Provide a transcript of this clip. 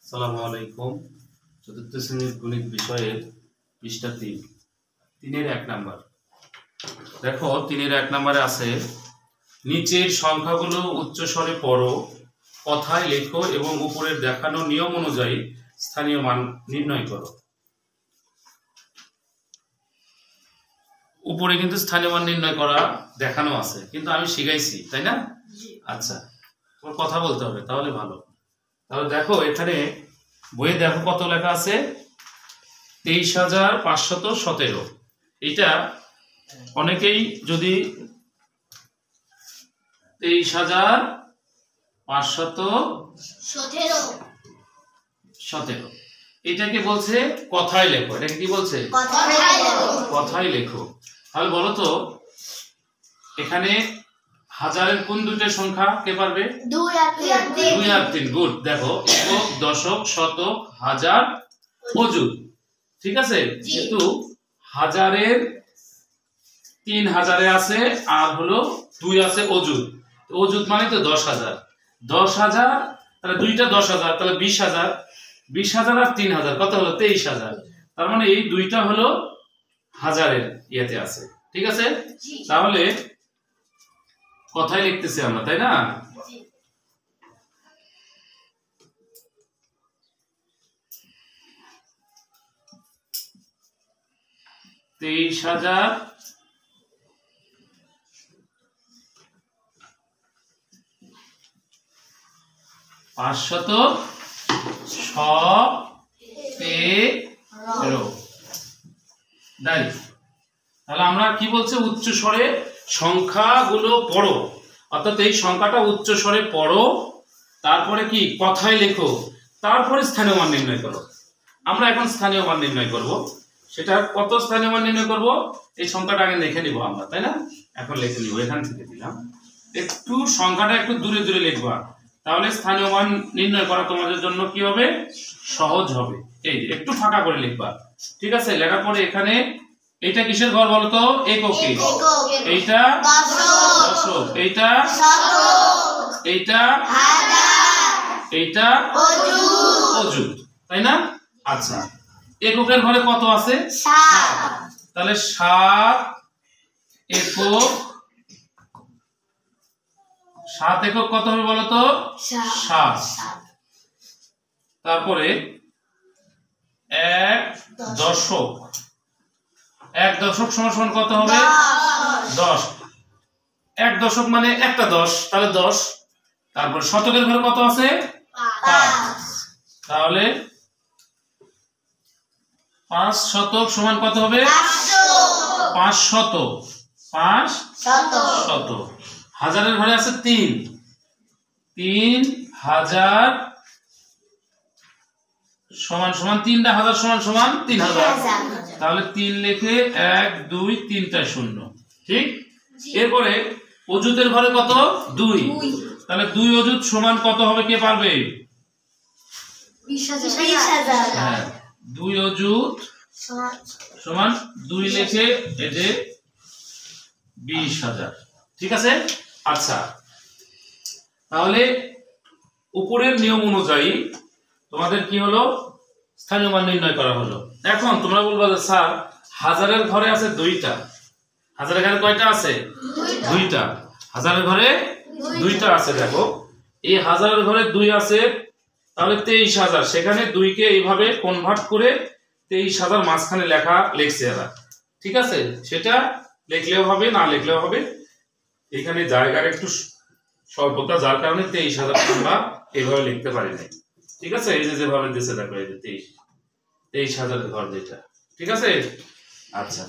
আসসালামু আলাইকুম। চতুর্থ শ্রেণীর গণিত বিষয়ের পৃষ্ঠা 3 1 নাম্বার। দেখো 3 1 নাম্বারে আছে নিচের সংখ্যাগুলো উচ্চ স্বরে পড়ো, কথায় লেখো এবং উপরের দেখানো নিয়ম অনুযায়ী স্থানীয় মান নির্ণয় করো। উপরে কিন্তু স্থানীয় মান নির্ণয় করা দেখানো আছে, কিন্তু আমি শিখাইছি, তাই না? আচ্ছা, তোমার কথা বলতে হবে, তাহলে ভালো। তাহলে দেখো এখানে বইয়ে দেখো কত লেখা আছে, 23,517। এটা অনেকেই যদি 23,517 এটাকে বলছে কথায় লেখো। এটাকে কি বলছে? কথায় লেখো। তাহলে বলো তো এখানে হাজারের কোন দুইটা সংখ্যা কে পারবে? 2 আর 3। গুড। দেখো একক, দশক, শতক, হাজার, অযুত, ঠিক আছে? কিন্তু হাজারের 3 হাজারে আছে আর হলো 2 আছে অযুত। অযুত মানে তো 10,000। 10,000 তাহলে দুইটা 10,000, তাহলে 20,000। 20,000 আর 3,000 কত হলো? 23,000। তার মানে এই দুইটা হলো হাজারের ইয়েতে আছে, ঠিক আছে? তাহলে কথাই লিখতেছি আমরা, তাই না? তেইশ হাজার 517। তাহলে আমরা কি বলছে? উচ্চ স্বরে সংখ্যাগুলো পড়ো, অর্থাৎ এই সংখ্যাটা উচ্চ স্বরে পড়ো, তারপরে কি কথায় লেখো, তারপরে স্থানীয় মান নির্ণয় করো। আমরা এখন স্থানীয় মান নির্ণয় করব। সেটা কত স্থানীয় মান নির্ণয় করব? এই সংখ্যাটা আগে লিখে নিব আমরা, তাই না? এখন লিখে নিব, এখান থেকে দিলাম। একটু সংখ্যাটা একটু দূরে দূরে লিখবা, তাহলে স্থানীয় মান নির্ণয় করা তোমাদের জন্য কি হবে? সহজ হবে। এই যে একটু ফাঁকা করে লিখবা, ঠিক আছে? লেখার পরে এখানে এইটা কিসের ঘর বলো তো? এককে। এইটা দশক, এইটা শতক, এইটা হাজার, এইটা অযুত, তাই না? আচ্ছা, এককের ঘরে কত আছে? 7। তাহলে 7 একক। 7 একক কত হবে বলো তো? 7। তারপরে 1 দশক। 1 দশক সমান সমান কত হবে? 10। 1 দশক মানে একটা 10, তাহলে 10। তারপর শতকের ঘরে কত আছে? 5। তাহলে 5 শতক সমান কত হবে? 500। 500। হাজারের ঘরে আছে 3। 3,000 সমান সমান 3টা হাজার সমান সমান 3,000। তাহলে 3 লিখে 1 2 3টা 0, ঠিক? এরপরে অযুতের ঘরে কত? 2। তাহলে 2 অযুত সমান কত হবে? কে পারবে? 20,000। হ্যাঁ, 2 অযুত সমান 2 লিখে এই যে 20,000, ঠিক আছে? আচ্ছা, তাহলে উপরের নিয়ম অনুযায়ী তোমাদের কি হলো? স্থানীয় মান নির্ণয় করা হলো। এখন তোমরা বলবা যে স্যার হাজারের ঘরে আছে 2টা। হাজারের ঘরে কয়টা আছে? 2টা। হাজারের ঘরে 2টা আছে। দেখো এই হাজারের ঘরে 2 আছে, তাহলে 23,000। সেখানে 2 কে এইভাবে কনভার্ট করে 23,000 মাঝখানে লিখছে এরা, ঠিক আছে? সেটা লিখলেও হবে, না লিখলেও হবে। এখানে জায়গার একটু স্বল্পতা, যার কারণে 23,000 আমরা এইভাবে লিখতে পারি না, ঠিক আছে? এই যে যেভাবে দিয়েছে দেখো, এই যে 23,000 ঘর যেটা, ঠিক আছে? আচ্ছা।